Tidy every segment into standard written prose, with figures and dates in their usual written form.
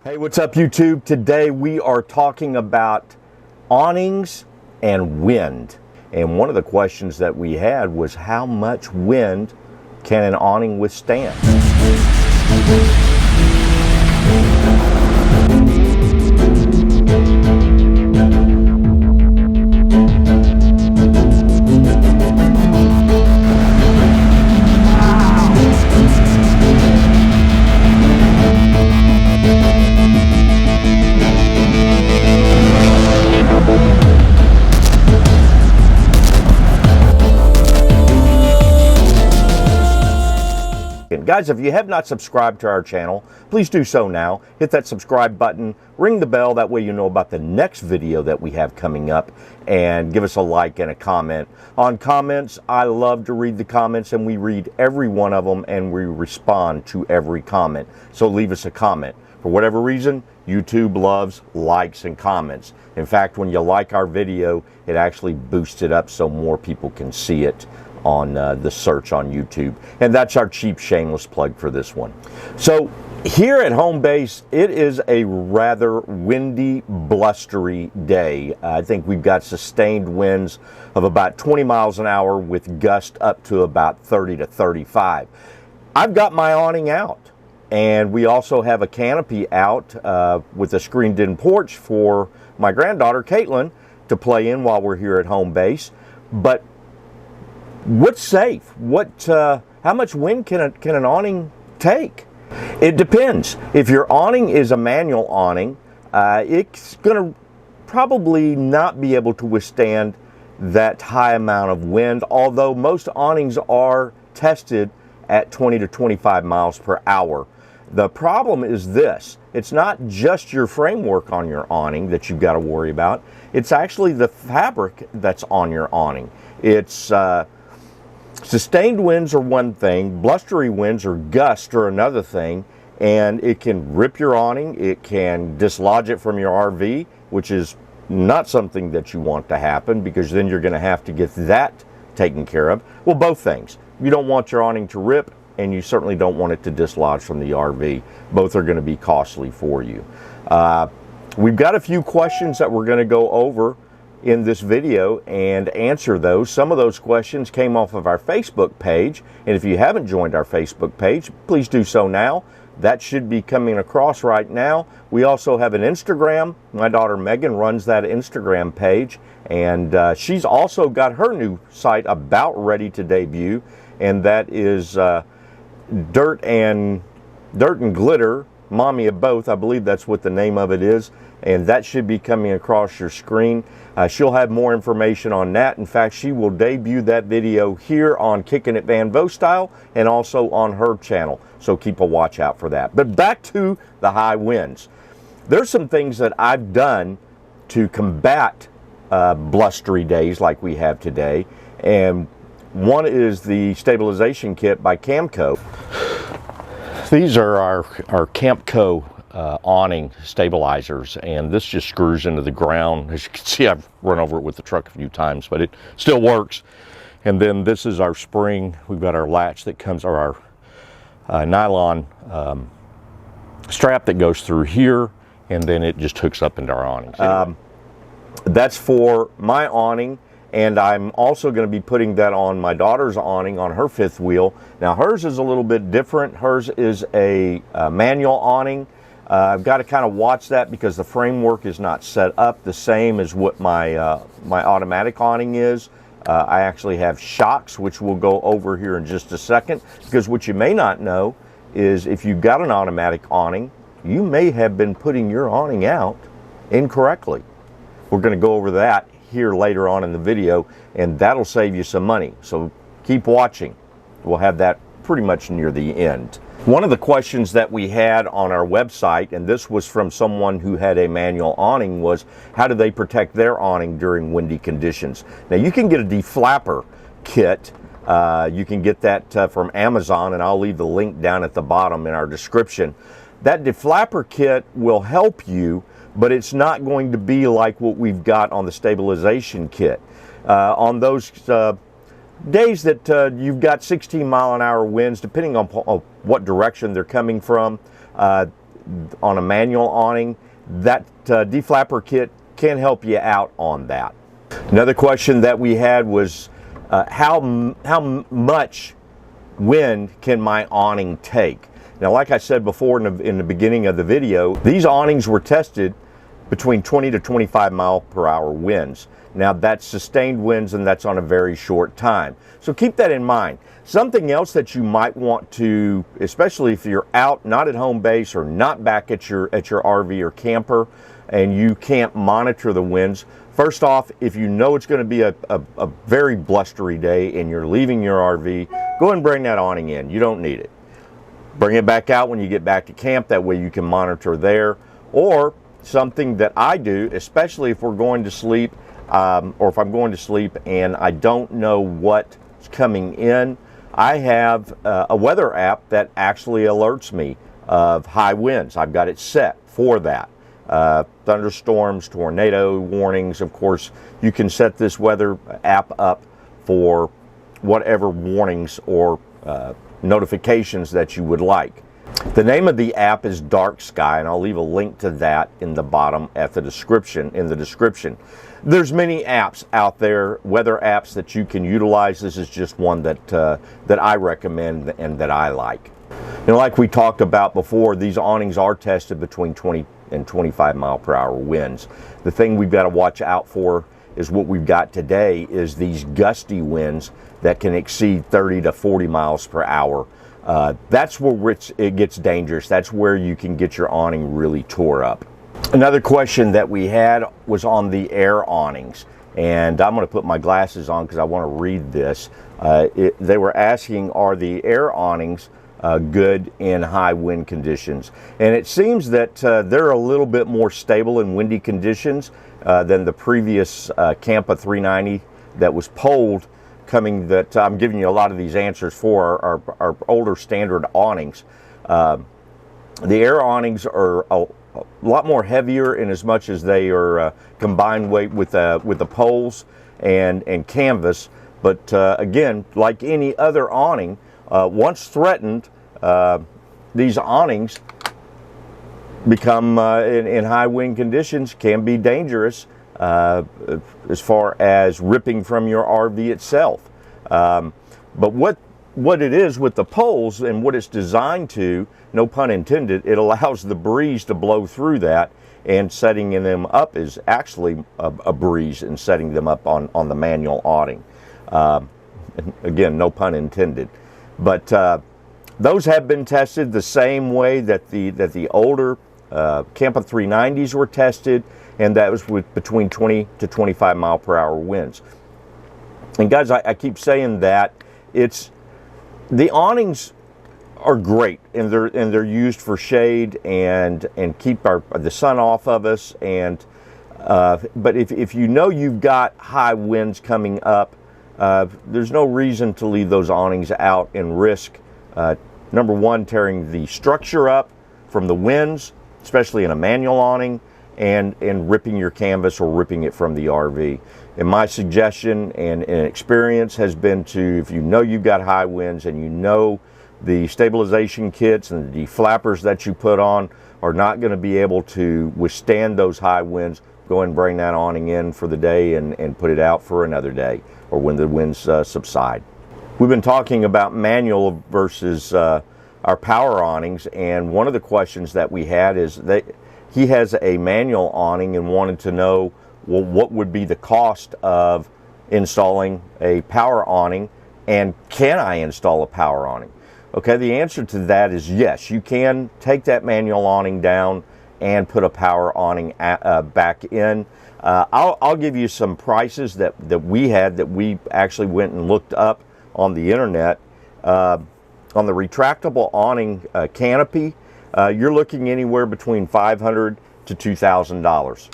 Hey, what's up YouTube? Today we are talking about awnings and wind. And one of the questions that we had was how much wind can an awning withstand? Guys, if you have not subscribed to our channel, please do so now. Hit that subscribe button, ring the bell, that way you know about the next video that we have coming up, and give us a like and a comment. On comments, I love to read the comments, and we read every one of them, and we respond to every comment. So leave us a comment. For whatever reason, YouTube loves likes and comments. In fact, when you like our video, it actually boosts it up so more people can see it on the search on YouTube. And that's our cheap shameless plug for this one. So here at home base, it is a rather windy, blustery day. I think we've got sustained winds of about 20 miles an hour with gusts up to about 30 to 35. I've got my awning out, and we also have a canopy out with a screened-in porch for my granddaughter, Caitlin, to play in while we're here at home base. But what's safe? How much wind can an awning take? It depends. If your awning is a manual awning, it's going to probably not be able to withstand that high amount of wind, although most awnings are tested at 20 to 25 miles per hour. The problem is this: it's not just your framework on your awning that you've got to worry about. It's actually the fabric that's on your awning. It's sustained winds are one thing, blustery winds or gusts are another thing, and it can rip your awning, it can dislodge it from your RV, which is not something that you want to happen, because then you're going to have to get that taken care of. Well, both things. You don't want your awning to rip, and you certainly don't want it to dislodge from the RV. Both are going to be costly for you. We've got a few questions that we're going to go over in this video and answer those. Some of those questions came off of our Facebook page, and if you haven't joined our Facebook page, please do so now. That should be coming across right now. We also have an Instagram. My daughter Megan runs that Instagram page, and she's also got her new site about ready to debut, and that is Dirt and Glitter, Mommy of Both. I believe that's what the name of it is, and that should be coming across your screen. She'll have more information on that. In fact, she will debut that video here on Kickin It Van Voast style, and also on her channel, so keep a watch out for that. But back to the high winds. There's some things that I've done to combat blustery days like we have today, and one is the stabilization kit by Camco. These are our Camco awning stabilizers, and this just screws into the ground. As you can see, I've run over it with the truck a few times, but it still works. And then this is our spring. We've got our latch that comes, or our nylon strap that goes through here, and then it just hooks up into our awnings. That's for my awning, and I'm also going to be putting that on my daughter's awning on her fifth wheel. Now hers is a little bit different. Hers is a manual awning. I've got to kind of watch that because the framework is not set up the same as what my automatic awning is. I actually have shocks, which we'll go over here in just a second, because what you may not know is if you've got an automatic awning, you may have been putting your awning out incorrectly. We're going to go over that here later on in the video, and that'll save you some money. So keep watching. We'll have that pretty much near the end. One of the questions that we had on our website, and this was from someone who had a manual awning, was how do they protect their awning during windy conditions? Now you can get a deflapper kit. You can get that from Amazon, and I'll leave the link down at the bottom in our description. That deflapper kit will help you, but it's not going to be like what we've got on the stabilization kit. On those days that you've got 16-mile-an-hour winds, depending on what direction they're coming from, on a manual awning, that deflapper kit can help you out on that. Another question that we had was how much wind can my awning take? Now, like I said before in the beginning of the video, these awnings were tested between 20 to 25 mile per hour winds. Now, that's sustained winds, and that's on a very short time. So keep that in mind. Something else that you might want to, especially if you're out, not at home base or not back at your RV or camper, and you can't monitor the winds. First off, if you know it's going to be a very blustery day and you're leaving your RV, go ahead and bring that awning in. You don't need it. Bring it back out when you get back to camp. That way you can monitor there. Or something that I do, especially if we're going to sleep, or if I'm going to sleep and I don't know what's coming in, I have a weather app that actually alerts me of high winds. I've got it set for that. Thunderstorms, tornado warnings. Of course, you can set this weather app up for whatever warnings or notifications that you would like. The name of the app is Dark Sky, and I'll leave a link to that in the bottom in the description. There's many apps out there, weather apps that you can utilize. This is just one that I recommend and that I like. You know, like we talked about before, these awnings are tested between 20 and 25 mile per hour winds. The thing we've got to watch out for is what we've got today is these gusty winds that can exceed 30 to 40 miles per hour. That's where it gets dangerous. That's where you can get your awning really tore up. Another question that we had was on the air awnings, and I'm going to put my glasses on because I want to read this. They were asking, are the air awnings good in high wind conditions? And it seems that they're a little bit more stable in windy conditions than the previous Campa 390 that was polled. That I'm giving you a lot of these answers for our older standard awnings. The air awnings are a lot more heavier in as much as they are combined weight with the poles and canvas. But again, like any other awning, once threatened, these awnings become in high wind conditions can be dangerous. As far as ripping from your RV itself. But what it is with the poles and what it's designed to, no pun intended, it allows the breeze to blow through that, and setting them up is actually a breeze in setting them up on the manual awning. Again, no pun intended. But those have been tested the same way that the older Campa 390s were tested, and that was with between 20 to 25 mile per hour winds. And guys, I keep saying that the awnings are great, and they're used for shade and keep the sun off of us. And but if you know you've got high winds coming up, there's no reason to leave those awnings out and risk number one, tearing the structure up from the winds, especially in a manual awning, and ripping your canvas or ripping it from the RV. And my suggestion and experience has been to, if you know you've got high winds and you know the stabilization kits and the deflappers that you put on are not going to be able to withstand those high winds, go and bring that awning in for the day and put it out for another day or when the winds subside. We've been talking about manual versus our power awnings, and one of the questions that we had is that he has a manual awning and wanted to know, well, what would be the cost of installing a power awning, and can I install a power awning? Okay, the answer to that is yes. You can take that manual awning down and put a power awning back in. I'll give you some prices that we had, that we actually went and looked up on the internet. On the retractable awning canopy, you're looking anywhere between $500 to $2,000.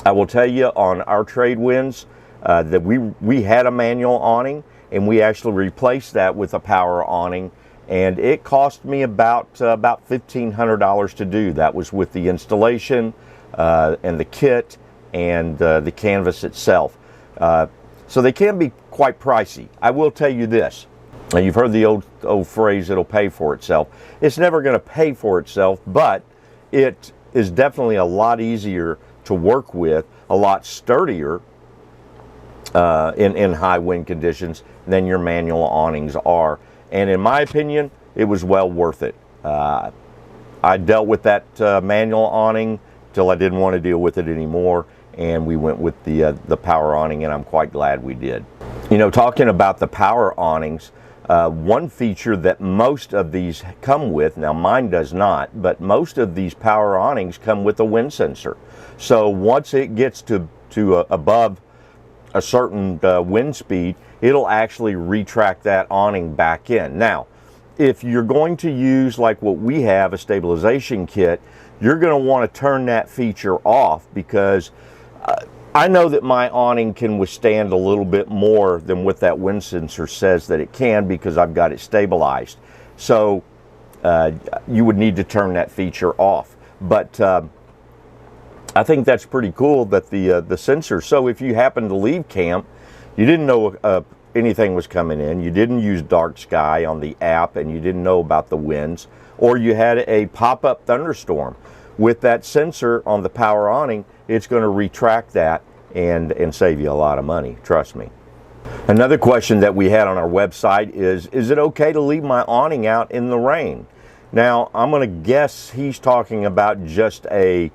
I will tell you, on our trade winds, that we had a manual awning, and we actually replaced that with a power awning, and it cost me about $1,500 to do. That was with the installation and the kit and the canvas itself. So they can be quite pricey. I will tell you this. Now, you've heard the old phrase, it'll pay for itself. It's never going to pay for itself, but it is definitely a lot easier to work with, a lot sturdier in high wind conditions than your manual awnings are. And in my opinion, it was well worth it. I dealt with that manual awning till I didn't want to deal with it anymore, and we went with the power awning, and I'm quite glad we did. You know, talking about the power awnings, one feature that most of these come with, now mine does not, but most of these power awnings come with a wind sensor. So once it gets to above a certain wind speed, it'll actually retract that awning back in. Now, if you're going to use like what we have, a stabilization kit, you're going to want to turn that feature off, because I know that my awning can withstand a little bit more than what that wind sensor says that it can, because I've got it stabilized. So you would need to turn that feature off. But I think that's pretty cool that the sensor, so if you happen to leave camp, you didn't know anything was coming in, you didn't use dark sky on the app, and you didn't know about the winds, or you had a pop-up thunderstorm, with that sensor on the power awning, it's going to retract that and save you a lot of money, trust me. Another question that we had on our website is it okay to leave my awning out in the rain? Now, I'm going to guess he's talking about just a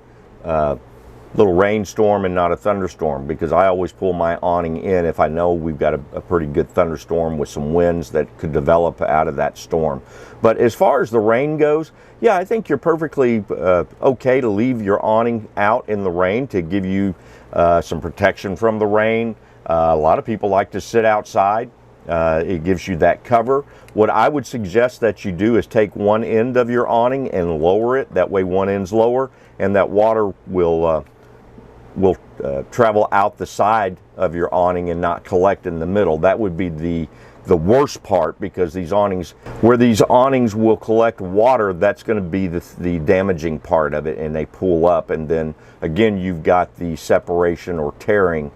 little rainstorm and not a thunderstorm, because I always pull my awning in if I know we've got a pretty good thunderstorm with some winds that could develop out of that storm. But as far as the rain goes, yeah, I think you're perfectly okay to leave your awning out in the rain to give you some protection from the rain. A lot of people like to sit outside. It gives you that cover. What I would suggest that you do is take one end of your awning and lower it. That way one end's lower, and that water will travel out the side of your awning and not collect in the middle. That would be the worst part, because these awnings, where these awnings will collect water, that's going to be the damaging part of it, and they pull up, and then again you've got the separation or tearing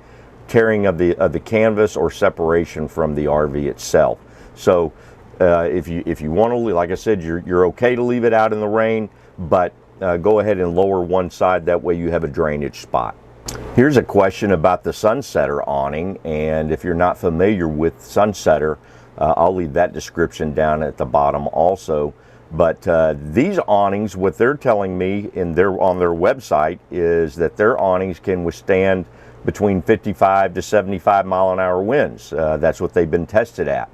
of the canvas, or separation from the RV itself. So if you want to, like I said, you're okay to leave it out in the rain, but go ahead and lower one side, that way you have a drainage spot. Here's a question about the Sunsetter awning, and if you're not familiar with Sunsetter, I'll leave that description down at the bottom also. But these awnings, what they're telling me on their website is that their awnings can withstand between 55 to 75 mile-an-hour winds. That's what they've been tested at.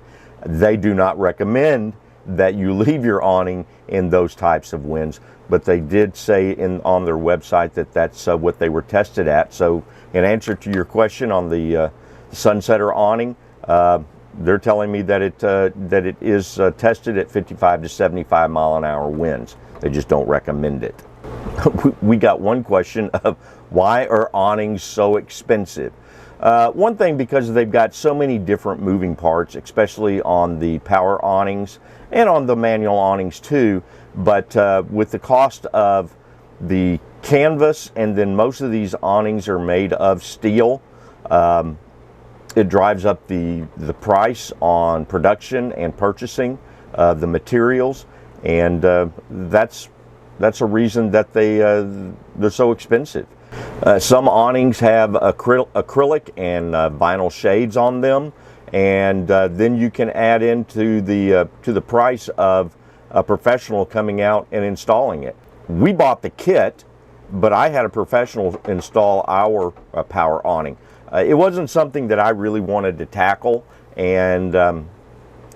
They do not recommend that you leave your awning in those types of winds, but they did say on their website that that's what they were tested at. So in answer to your question on the Sunsetter awning, they're telling me that it is tested at 55 to 75 mile-an-hour winds. They just don't recommend it. We got one question of, why are awnings so expensive? One thing, because they've got so many different moving parts, especially on the power awnings and on the manual awnings too. But with the cost of the canvas, and then most of these awnings are made of steel, it drives up the price on production and purchasing of the materials, and that's a reason that they're so expensive. Some awnings have acrylic and vinyl shades on them, and then you can add into the price of a professional coming out and installing it. We bought the kit, but I had a professional install our power awning. It wasn't something that I really wanted to tackle, and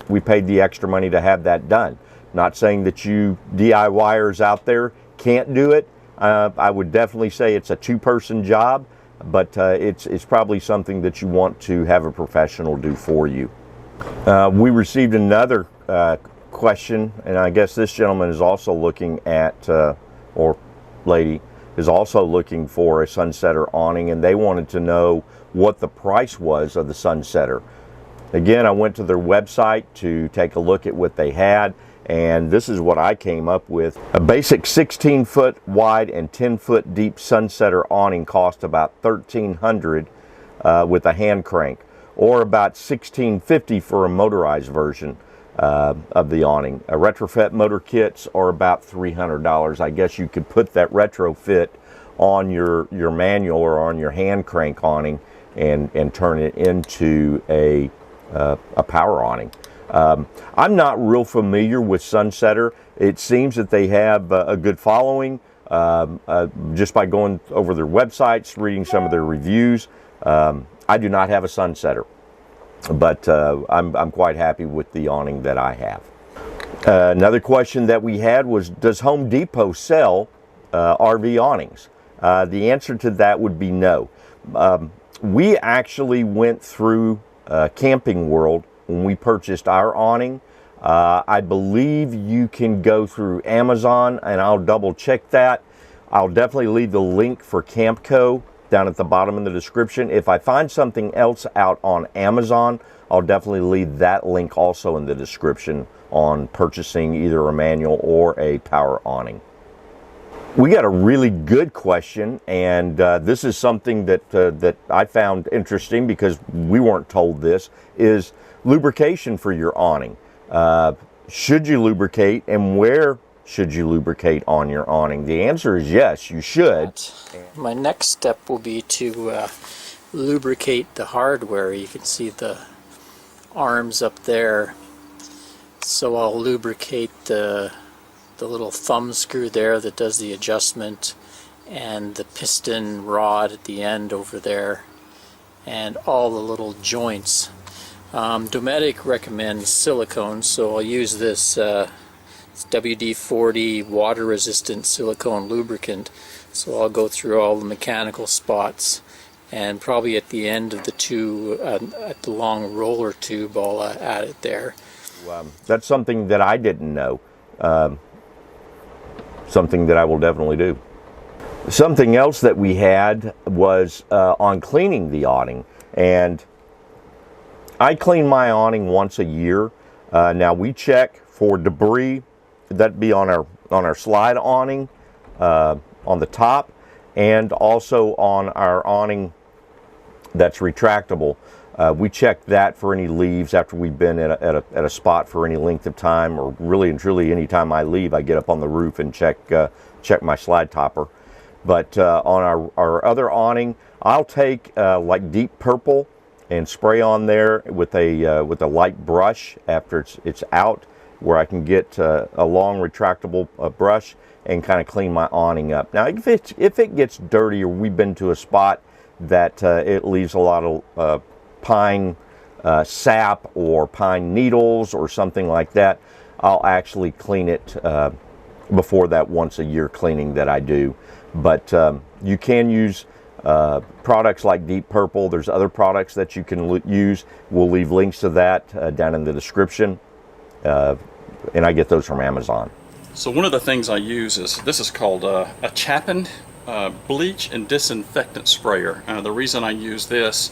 we paid the extra money to have that done. Not saying that you DIYers out there can't do it. I would definitely say it's a two-person job, but it's probably something that you want to have a professional do for you. We received another question, and I guess this gentleman is also looking at, or lady, is also looking for a Sunsetter awning, and they wanted to know what the price was of the Sunsetter. Again, I went to their website to take a look at what they had, and this is what I came up with. A basic 16-foot wide and 10-foot deep Sunsetter awning cost about $1,300 with a hand crank, or about $1,650 for a motorized version. of the awning. Retrofit motor kits are about $300. I guess you could put that retrofit on your manual or on your hand crank awning and turn it into a power awning. I'm not real familiar with Sunsetter. It seems that they have a good following just by going over their websites, reading some of their reviews. I do not have a Sunsetter, but I'm quite happy with the awning that I have. Another question that we had was, does Home Depot sell RV awnings? The answer to that would be no. We actually went through Camping World when we purchased our awning. I believe you can go through Amazon, and I'll double check that. I'll definitely leave the link for Campco down at the bottom of the description. If I find something else out on Amazon, I'll definitely leave that link also in the description on purchasing either a manual or a power awning. We got a really good question, and this is something that I found interesting because we weren't told this, is lubrication for your awning. Should you lubricate, and where should you lubricate on your awning? The answer is yes, you should. My next step will be to lubricate the hardware. You can see the arms up there. So I'll lubricate the little thumb screw there that does the adjustment, and the piston rod at the end over there, and all the little joints. Dometic recommends silicone, so I'll use this it's WD-40 water resistant silicone lubricant. So I'll go through all the mechanical spots, and probably at the end of the tube, at the long roller tube, I'll add it there. That's something that I didn't know. Something that I will definitely do. Something else that we had was on cleaning the awning, and I clean my awning once a year. Now we check for debris. That'd be on our slide awning on the top, and also on our awning that's retractable. We check that for any leaves after we've been at a spot for any length of time, or really and truly any time I leave, I get up on the roof and check my slide topper. But on our other awning, I'll take like deep purple and spray on there with a light brush after it's out, where I can get a long retractable brush and kind of clean my awning up. Now, if it gets dirty, or we've been to a spot that it leaves a lot of pine sap or pine needles or something like that, I'll actually clean it before that once a year cleaning that I do. But you can use products like Deep Purple. There's other products that you can use. We'll leave links to that down in the description. And I get those from Amazon. So one of the things I use is called a Chapin bleach and disinfectant sprayer. The reason I use this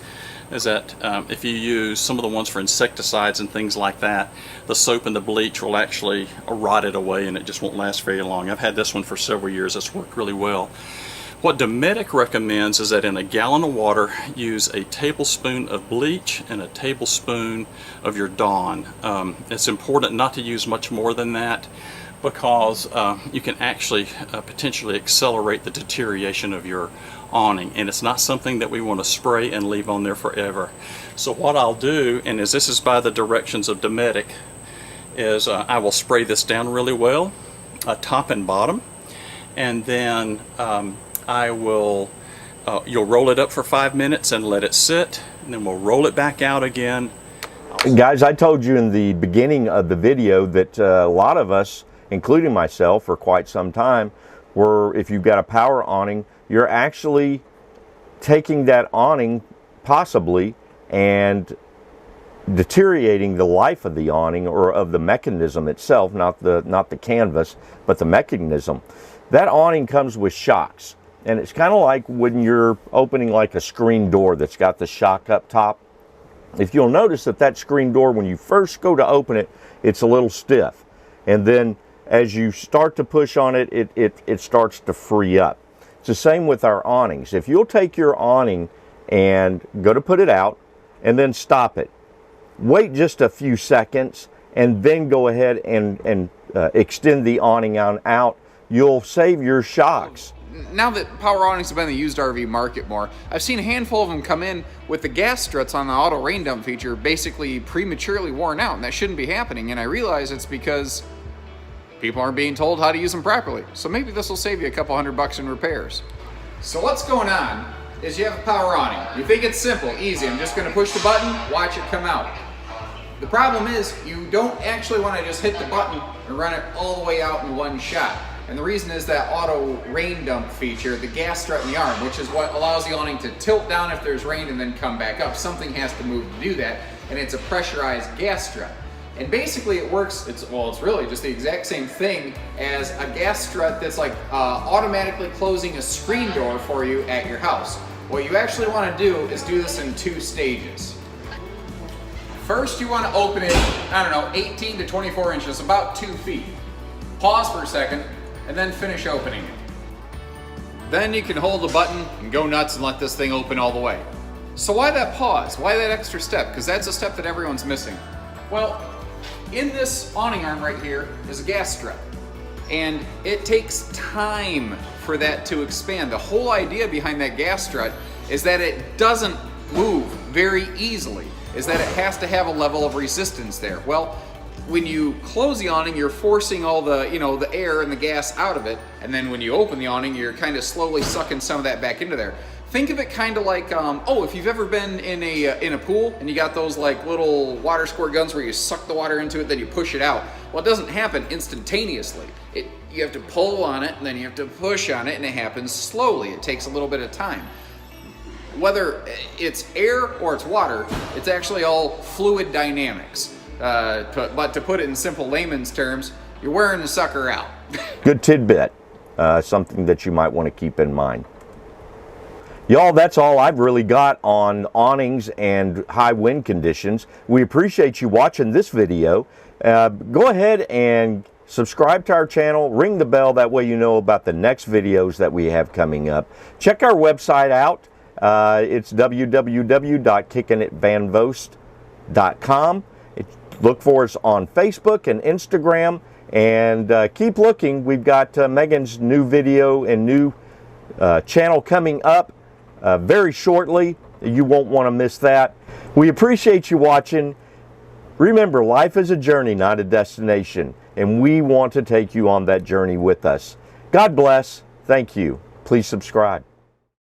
is that if you use some of the ones for insecticides and things like that, the soap and the bleach will actually rot it away, and it just won't last very long. I've had this one for several years. It's worked really well. What Dometic recommends is that in a gallon of water, use a tablespoon of bleach and a tablespoon of your Dawn. It's important not to use much more than that, because you can actually potentially accelerate the deterioration of your awning, and it's not something that we want to spray and leave on there forever. So what I'll do, and as this is by the directions of Dometic, is I will spray this down really well, top and bottom, and then I will, you'll roll it up for 5 minutes and let it sit, and then we'll roll it back out again. Guys, I told you in the beginning of the video that a lot of us, including myself for quite some time, were, if you've got a power awning, you're actually taking that awning possibly and deteriorating the life of the awning, or of the mechanism itself, not the canvas, but the mechanism. That awning comes with shocks. And it's kind of like when you're opening like a screen door that's got the shock up top. If you'll notice that screen door, when you first go to open it, it's a little stiff. And then as you start to push on it, it starts to free up. It's the same with our awnings. If you'll take your awning and go to put it out and then stop it, wait just a few seconds, and then go ahead and extend the awning out, you'll save your shocks. Now that power awnings have been in the used RV market more, I've seen a handful of them come in with the gas struts on the auto rain dump feature basically prematurely worn out, and that shouldn't be happening. And I realize it's because people aren't being told how to use them properly. So maybe this will save you a couple $100 in repairs. So what's going on is you have a power awning. You think it's simple, easy. I'm just going to push the button, watch it come out. The problem is you don't actually want to just hit the button and run it all the way out in one shot. And the reason is that auto rain dump feature, the gas strut in the arm, which is what allows the awning to tilt down if there's rain and then come back up. Something has to move to do that, and it's a pressurized gas strut. And basically it works, it's really just the exact same thing as a gas strut that's like automatically closing a screen door for you at your house. What you actually want to do is do this in 2 stages. First, you want to open it, 18 to 24 inches, about 2 feet. Pause for a second, and then finish opening it. Then you can hold the button and go nuts and let this thing open all the way. So why that pause? Why that extra step? Because that's a step that everyone's missing. Well, in this awning arm right here is a gas strut. And it takes time for that to expand. The whole idea behind that gas strut is that it doesn't move very easily, is that it has to have a level of resistance there. Well, when you close the awning, you're forcing all the, the air and the gas out of it, and then when you open the awning, you're kind of slowly sucking some of that back into there. Think of it kind of like, if you've ever been in a pool and you got those like little water squirt guns where you suck the water into it, then you push it out. Well, it doesn't happen instantaneously. You have to pull on it, and then you have to push on it, and it happens slowly. It takes a little bit of time. Whether it's air or it's water, it's actually all fluid dynamics. But to put it in simple layman's terms, you're wearing the sucker out. Good tidbit, something that you might want to keep in mind. Y'all, that's all I've really got on awnings and high wind conditions. We appreciate you watching this video. Go ahead and subscribe to our channel, ring the bell, that way you know about the next videos that we have coming up. Check our website out. It's www.kickinitvanvoast.com. Look for us on Facebook and Instagram, and keep looking. We've got Megan's new video and new channel coming up very shortly. You won't want to miss that. We appreciate you watching. Remember, life is a journey, not a destination, and we want to take you on that journey with us. God bless. Thank you. Please subscribe.